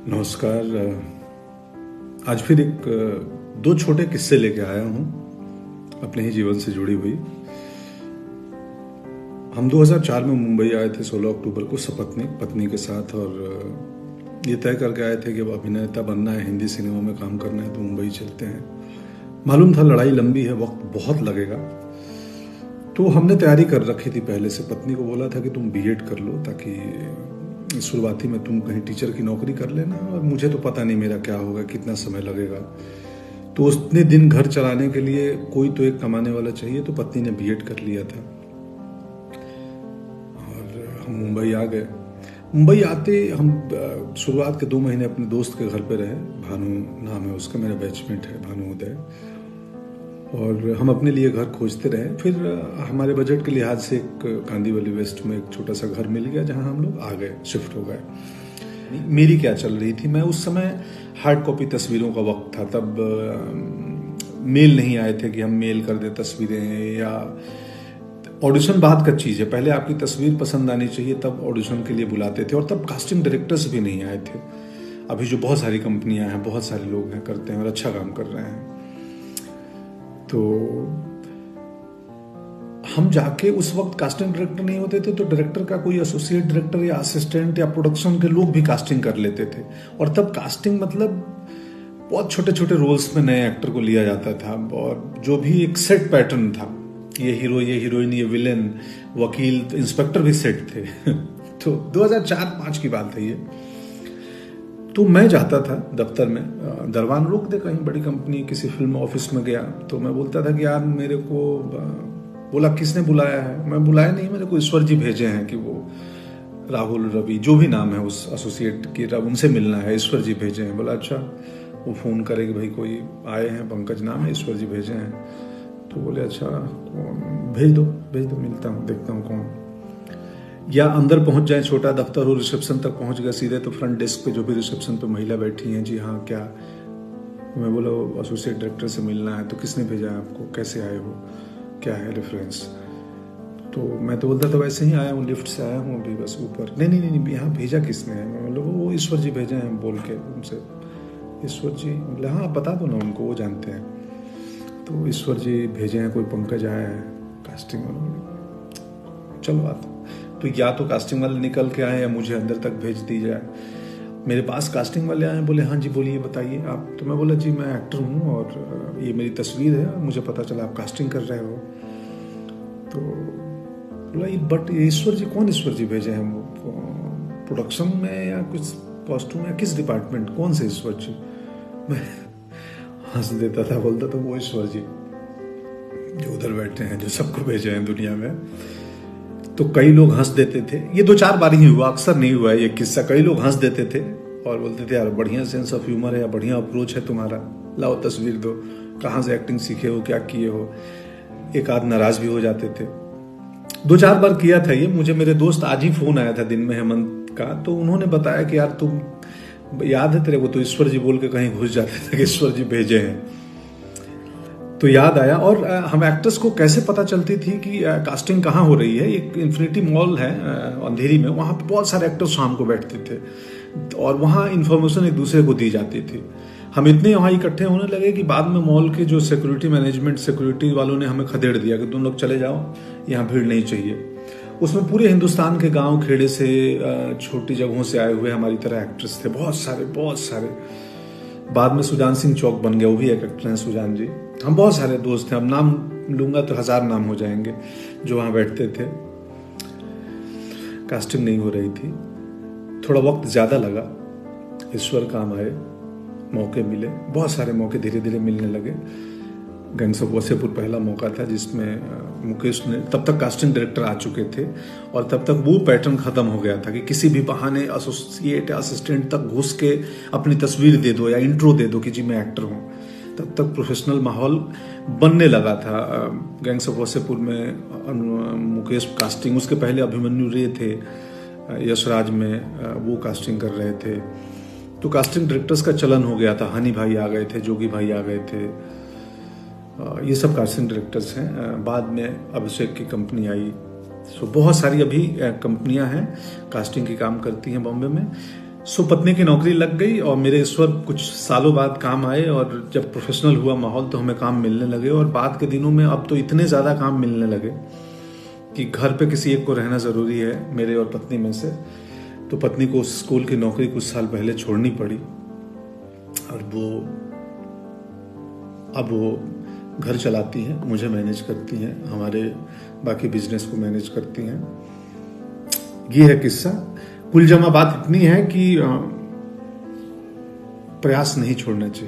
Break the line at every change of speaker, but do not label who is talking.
नमस्कार। आज फिर दो छोटे किस्से लेके आया हूँ अपने ही जीवन से जुड़ी हुई। हम 2004 में मुंबई आए थे 16 अक्टूबर को सपत्नीक पत्नी के साथ, और ये तय करके आए थे कि अब अभिनेता बनना है, हिंदी सिनेमा में काम करना है तो मुंबई चलते हैं। मालूम था लड़ाई लंबी है, वक्त बहुत लगेगा, तो हमने तैयारी कर रखी थी पहले से। पत्नी को बोला था कि तुम बीएड कर लो ताकि शुरुआती में तुम कहीं टीचर की नौकरी कर लेना, और मुझे तो पता नहीं मेरा क्या होगा, कितना समय लगेगा। तो उतने दिन घर चलाने के लिए कोई तो एक कमाने वाला चाहिए, तो पत्नी ने बीएड कर लिया था और हम मुंबई आ गए। मुंबई आते हम शुरुआत के 2 महीने अपने दोस्त के घर पे रहे। भानु नाम है उसका, मेरा बैचमेट है भानु उदय, और हम अपने लिए घर खोजते रहे। फिर हमारे बजट के लिहाज से एक कांदीवली वेस्ट में एक छोटा सा घर मिल गया, जहां हम लोग आ गए, शिफ्ट हो गए। मेरी क्या चल रही थी, मैं उस समय हार्ड कॉपी तस्वीरों का वक्त था, तब मेल नहीं आए थे कि हम मेल कर दे तस्वीरें, या ऑडिशन बाद का चीज है। पहले आपकी तस्वीर पसंद आनी चाहिए, तब ऑडिशन के लिए बुलाते थे, और तब कास्टिंग डायरेक्टर्स भी नहीं आए थे। अभी जो बहुत सारी कंपनियां हैं, बहुत सारे लोग हैं, करते हैं और अच्छा काम कर रहे हैं। तो हम जाके, उस वक्त कास्टिंग डायरेक्टर नहीं होते थे, तो डायरेक्टर का कोई एसोसिएट डायरेक्टर या असिस्टेंट या प्रोडक्शन के लोग भी कास्टिंग कर लेते थे। और तब कास्टिंग मतलब बहुत छोटे छोटे रोल्स में नए एक्टर को लिया जाता था, और जो भी एक सेट पैटर्न था, ये हीरो, ये हीरोइन, ये विलेन, वकील, इंस्पेक्टर भी सेट थे। तो 2004-5 की बात है ये। तो मैं जाता था दफ्तर में, दरवान रोक दे, कहीं बड़ी कंपनी किसी फिल्म ऑफिस में गया, तो मैं बोलता था कि यार मेरे को, बोला किसने बुलाया है? मैं बुलाया नहीं, मेरे को ईश्वर जी भेजे हैं कि वो राहुल, रवि, जो भी नाम है उस एसोसिएट की, उनसे मिलना है, ईश्वर जी भेजे हैं। बोला अच्छा। वो फोन करे कि भाई कोई आए हैं, पंकज नाम है, ईश्वर जी भेजे हैं। तो बोले अच्छा भेज दो, मिलता हूँ, देखता हूँ कौन। या अंदर पहुंच जाए, छोटा दफ्तर हो, रिसेप्शन तक पहुंच गए सीधे, तो फ्रंट डेस्क पे जो भी रिसेप्शन पे महिला बैठी हैं, जी हाँ क्या। मैं बोला एसोसिएट डायरेक्टर से मिलना है। तो किसने भेजा है आपको, कैसे आए हो, क्या है रेफरेंस? तो मैं तो बोलता था वैसे ही आया हूँ, लिफ्ट से आया हूँ अभी बस ऊपर। नहीं, यहाँ भेजा किसने है? मैं बोला वो ईश्वर जी भेजे हैं, बोल के उनसे। ईश्वर जी? बोले हाँ बता दो ना उनको, वो जानते हैं। तो ईश्वर जी भेजे हैं, कोई पंकज आया है कास्टिंग वाला। चलो आता। तो या तो कास्टिंग वाले निकल के आए, या मुझे अंदर तक भेज दी जाए। मेरे पास कास्टिंग वाले आए, बोले हाँ जी बोलिए, बताइए आप। तो मैं बोला जी मैं एक्टर हूँ, और ये मेरी तस्वीर है, मुझे पता चला आप कास्टिंग कर रहे हो। तो बोला बट ईश्वर जी, कौन ईश्वर जी भेजे हैं? वो प्रोडक्शन में या कुछ कॉस्ट्यूम या किस डिपार्टमेंट, कौन से ईश्वर जी? मैं हंस देता था, बोलता था वो ईश्वर जी जो उधर बैठे हैं, जो सबको भेजे हैं दुनिया में। तो कई लोग हंस देते थे। ये 2-4 बार ही हुआ, अक्सर नहीं हुआ ये किस्सा। कई लोग हंस देते थे और बोलते थे यार बढ़िया सेंस ऑफ ह्यूमर है, या बढ़िया अप्रोच है तुम्हारा, लाओ तस्वीर दो, कहाँ से एक्टिंग सीखे हो, क्या किए हो। एक आध नाराज भी हो जाते थे। 2-4 बार किया था ये। मुझे मेरे दोस्त, आज ही फोन आया था दिन में, हेमंत का, तो उन्होंने बताया कि यार तुम, याद है तेरे को, तो ईश्वर जी बोल के कहीं घुस जाते थे कि ईश्वर जी भेजे हैं। तो याद आया। और हम एक्टर्स को कैसे पता चलती थी कि कास्टिंग कहाँ हो रही है? एक इन्फिनिटी मॉल है अंधेरी में, वहाँ पे बहुत सारे एक्टर्स शाम को बैठते थे, और वहाँ इन्फॉर्मेशन एक दूसरे को दी जाती थी। हम इतने वहाँ इकट्ठे होने लगे कि बाद में मॉल के जो सिक्योरिटी मैनेजमेंट, सिक्योरिटी वालों ने हमें खदेड़ दिया कि तुम लोग चले जाओ, यहाँ भीड़ नहीं चाहिए। उसमें पूरे हिंदुस्तान के गांव खेड़े से, छोटी जगहों से आए हुए हमारी तरह एक्टर्स थे, बहुत सारे। बाद में सुजान सिंह चौक बन गया, वो भी एक एक्टर हैं सुजान जी। हम बहुत सारे दोस्त हैं, अब नाम लूंगा तो 1000 नाम हो जाएंगे जो वहां बैठते थे। कास्टिंग नहीं हो रही थी, थोड़ा वक्त ज्यादा लगा। ईश्वर काम आए, मौके मिले, बहुत सारे मौके धीरे धीरे मिलने लगे। गैंग्स ऑफ वासेपुर पहला मौका था, जिसमें मुकेश ने, तब तक कास्टिंग डायरेक्टर आ चुके थे, और तब तक वो पैटर्न खत्म हो गया था कि किसी भी बहाने एसोसिएट या असिस्टेंट तक घुस के अपनी तस्वीर दे दो या इंट्रो दे दो कि जी मैं एक्टर हूँ। तब तक प्रोफेशनल माहौल बनने लगा था। गैंग्स ऑफ वासेपुर में मुकेश कास्टिंग, उसके पहले अभिमन्यु रे थे यशराज में, वो कास्टिंग कर रहे थे। तो कास्टिंग डायरेक्टर्स का चलन हो गया था। हनी भाई आ गए थे, जोगी भाई आ गए थे, ये सब कास्टिंग डायरेक्टर्स हैं। बाद में अभिषेक की कंपनी आई। सो बहुत सारी अभी कंपनियां हैं कास्टिंग की काम करती हैं बॉम्बे में। पत्नी की नौकरी लग गई और मेरे ईश्वर कुछ सालों बाद काम आए, और जब प्रोफेशनल हुआ माहौल तो हमें काम मिलने लगे। और बाद के दिनों में अब तो इतने ज़्यादा काम मिलने लगे कि घर पे किसी एक को रहना ज़रूरी है, मेरे और पत्नी में से। तो पत्नी को स्कूल की नौकरी कुछ साल पहले छोड़नी पड़ी, और अब वो घर चलाती हैं, मुझे मैनेज करती हैं, हमारे बाकी बिजनेस को मैनेज करती हैं। ये है किस्सा। कुल जमा बात इतनी है कि प्रयास नहीं छोड़ना चाहिए।